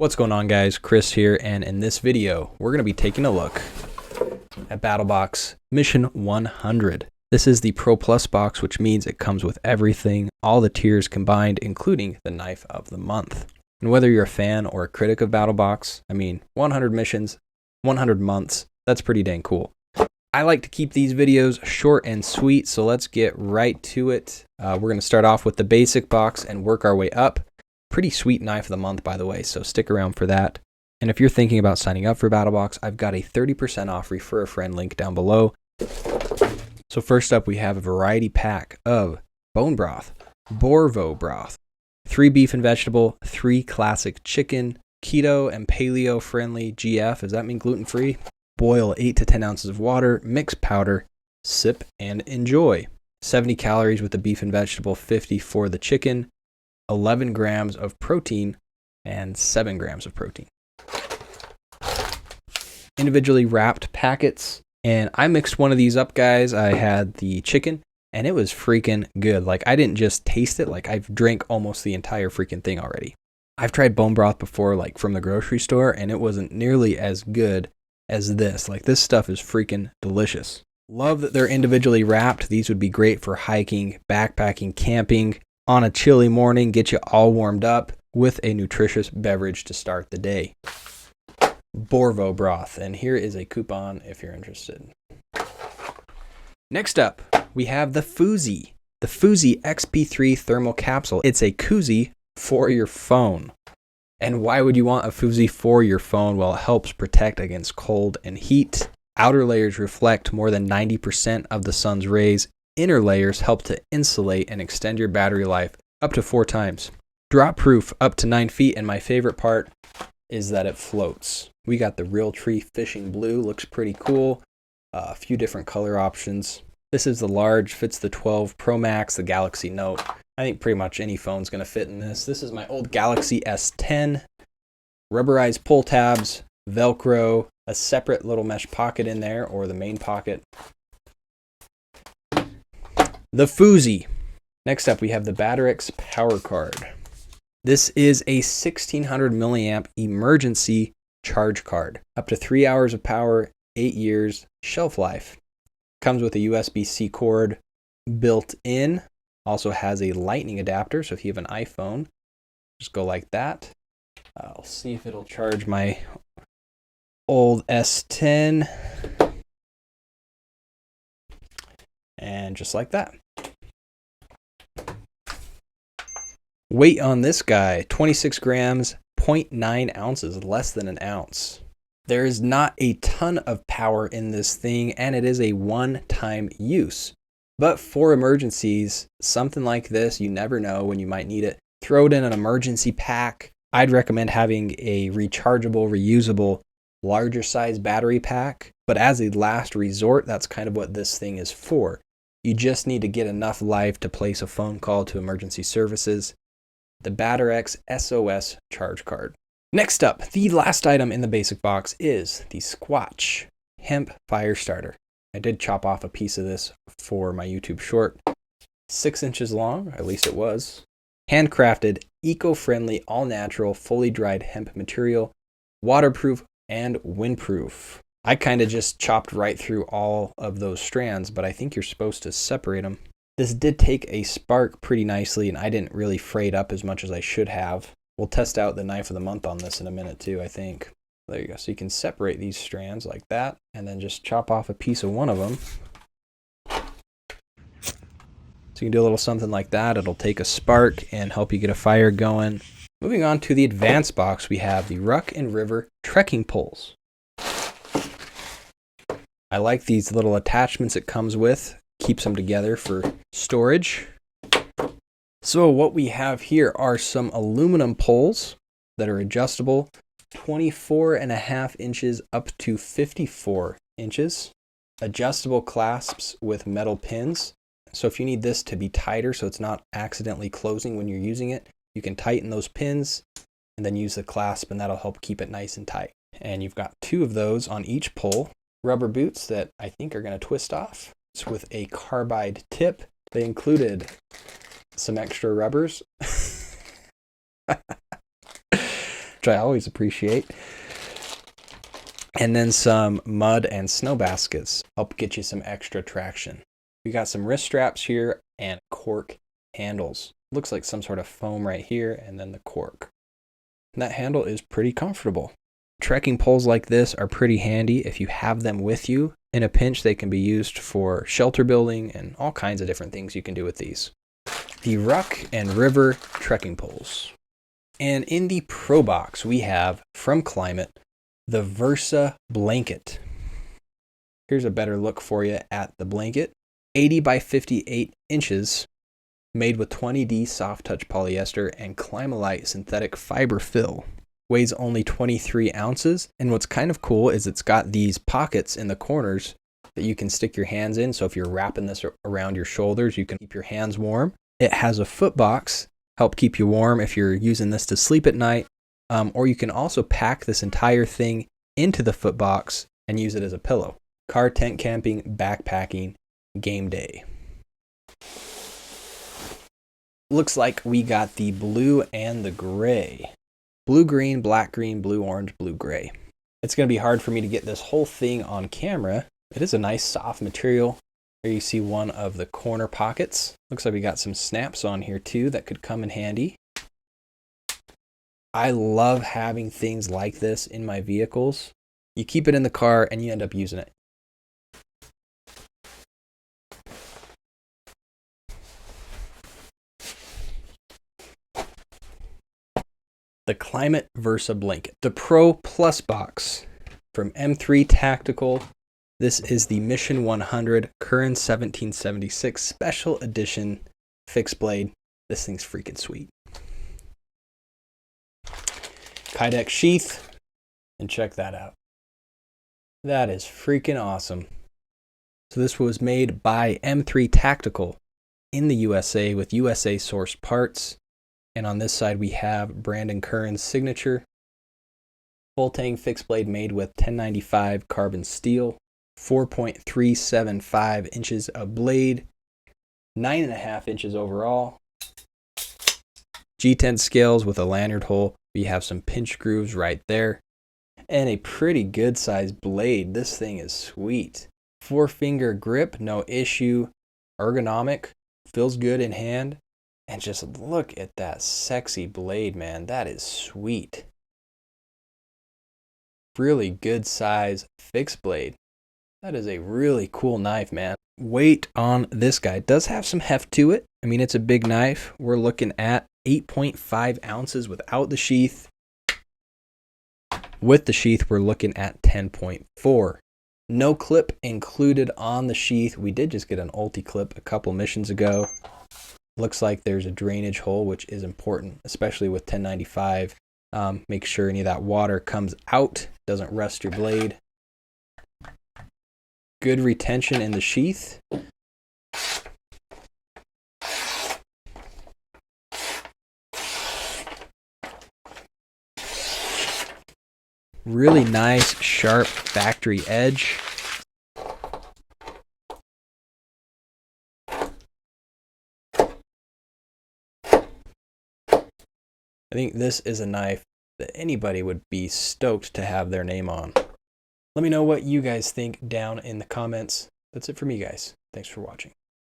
What's going on, guys? Chris here, and in this video we're going to be taking a look at Battlbox Mission 100. This is the Pro Plus box, which means it comes with everything, all the tiers combined, including the knife of the month. And whether you're a fan or a critic of Battlbox, I mean, 100 missions, 100 months, that's pretty dang cool. I like to keep these videos short and sweet, so let's get right to it. We're going to start off with the basic box and work our way up. Pretty sweet knife of the month, by the way, so stick around for that. And if you're thinking about signing up for Battlbox, I've got a 30% off refer a friend link down below. So first up, we have a variety pack of bone broth, Borvo Broth, 3 beef and vegetable, 3 classic chicken, keto and paleo friendly GF, does that mean gluten-free? Boil 8 to 10 ounces of water, mix powder, sip and enjoy. 70 calories with the beef and vegetable, 50 for the chicken, 11 grams of protein, and 7 grams of protein. Individually wrapped packets, and I mixed one of these up, guys. I had the chicken, and it was freaking good. Like, I didn't just taste it, like I've drank almost the entire freaking thing already. I've tried bone broth before, like from the grocery store, and it wasn't nearly as good as this. Like, this stuff is freaking delicious. Love that they're individually wrapped. These would be great for hiking, backpacking, camping, on a chilly morning, get you all warmed up with a nutritious beverage to start the day. Borvo Broth, and here is a coupon if you're interested. Next up, we have the Phoozy XP3 thermal capsule. It's a koozie for your phone. And why would you want a Phoozy for your phone? Well, it helps protect against cold and heat. Outer layers reflect more than 90% of the sun's rays. Inner layers help to insulate and extend your battery life up to 4 times. Drop proof up to 9 feet, and my favorite part is that it floats. We got the Realtree Fishing Blue, looks pretty cool. A few different color options. This is the large, fits the 12 Pro Max, the Galaxy Note. I think pretty much any phone's gonna fit in this. This is my old Galaxy S10. Rubberized pull tabs, Velcro, a separate little mesh pocket in there, or the main pocket. The Phoozy. Next up, we have the Battarix power card. This is a 1600 milliamp emergency charge card. Up to 3 hours of power, 8 years shelf life. Comes with a USB-C cord built in. Also has a lightning adapter, so if you have an iPhone, just go like that. I'll see if it'll charge my old S10. And just like that. Weight on this guy, 26 grams, 0.9 ounces, less than an ounce. There is not a ton of power in this thing, and it is a one-time use. But for emergencies, something like this, you never know when you might need it. Throw it in an emergency pack. I'd recommend having a rechargeable, reusable, larger size battery pack. But as a last resort, that's kind of what this thing is for. You just need to get enough life to place a phone call to emergency services. The Battarix SOS charge card. Next up, the last item in the basic box is the Squatch Hemp Firestarter. I did chop off a piece of this for my YouTube short. 6 inches long, at least it was. Handcrafted, eco-friendly, all-natural, fully dried hemp material, waterproof and windproof. I kind of just chopped right through all of those strands, but I think you're supposed to separate them. This did take a spark pretty nicely, and I didn't really fray it up as much as I should have. We'll test out the knife of the month on this in a minute too, I think. There you go. So you can separate these strands like that, and then just chop off a piece of one of them. So you can do a little something like that. It'll take a spark and help you get a fire going. Moving on to the advanced box, we have the Ruck and River trekking poles. I like these little attachments it comes with. Keeps them together for storage. So what we have here are some aluminum poles that are adjustable, 24.5 inches up to 54 inches. Adjustable clasps with metal pins. So if you need this to be tighter so it's not accidentally closing when you're using it, you can tighten those pins and then use the clasp, and that'll help keep it nice and tight. And you've got 2 of those on each pole. Rubber boots that I think are going to twist off. It's with a carbide tip. They included some extra rubbers. which I always appreciate. And then some mud and snow baskets help get you some extra traction. We got some wrist straps here and cork handles. Looks like some sort of foam right here and then the cork. And that handle is pretty comfortable. Trekking poles like this are pretty handy if you have them with you. In a pinch, they can be used for shelter building and all kinds of different things you can do with these. The Ruck and River trekking poles. And in the Pro Box, we have from Klymit the Versa blanket. Here's a better look for you at the blanket. 80 by 58 inches, made with 20D soft touch polyester and Klymit synthetic fiber fill. Weighs only 23 ounces. And what's kind of cool is it's got these pockets in the corners that you can stick your hands in. So if you're wrapping this around your shoulders, you can keep your hands warm. It has a foot box, help keep you warm if you're using this to sleep at night. Or you can also pack this entire thing into the foot box and use it as a pillow. Car, tent camping, backpacking, game day. Looks like we got the blue and the gray. Blue, green, black, green, blue, orange, blue, gray. It's going to be hard for me to get this whole thing on camera. It is a nice soft material. There you see one of the corner pockets. Looks like we got some snaps on here too that could come in handy. I love having things like this in my vehicles. You keep it in the car and you end up using it. The Klymit Versa blanket. The Pro Plus box from M3 Tactical. This is the Mission 100 Curran 1776 Special Edition fixed blade. This thing's freaking sweet. Kydex sheath, and check that out. That is freaking awesome. So this was made by M3 Tactical in the USA with USA sourced parts. And on this side we have Brandon Curran's signature. Full tang fixed blade made with 1095 carbon steel. 4.375 inches of blade. 9.5 inches overall. G10 scales with a lanyard hole. We have some pinch grooves right there. And a pretty good sized blade. This thing is sweet. 4-finger grip, no issue. Ergonomic, feels good in hand. And just look at that sexy blade, man. That is sweet. Really good size fixed blade. That is a really cool knife, man. Weight on this guy does have some heft to it. I mean, it's a big knife. We're looking at 8.5 ounces without the sheath. With the sheath, we're looking at 10.4. No clip included on the sheath. We did just get an ulti clip a couple missions ago. Looks like there's a drainage hole, which is important, especially with 1095. Make sure any of that water comes out, doesn't rust your blade. Good retention in the sheath. Really nice, sharp factory edge. I think this is a knife that anybody would be stoked to have their name on. Let me know what you guys think down in the comments. That's it for me, guys. Thanks for watching.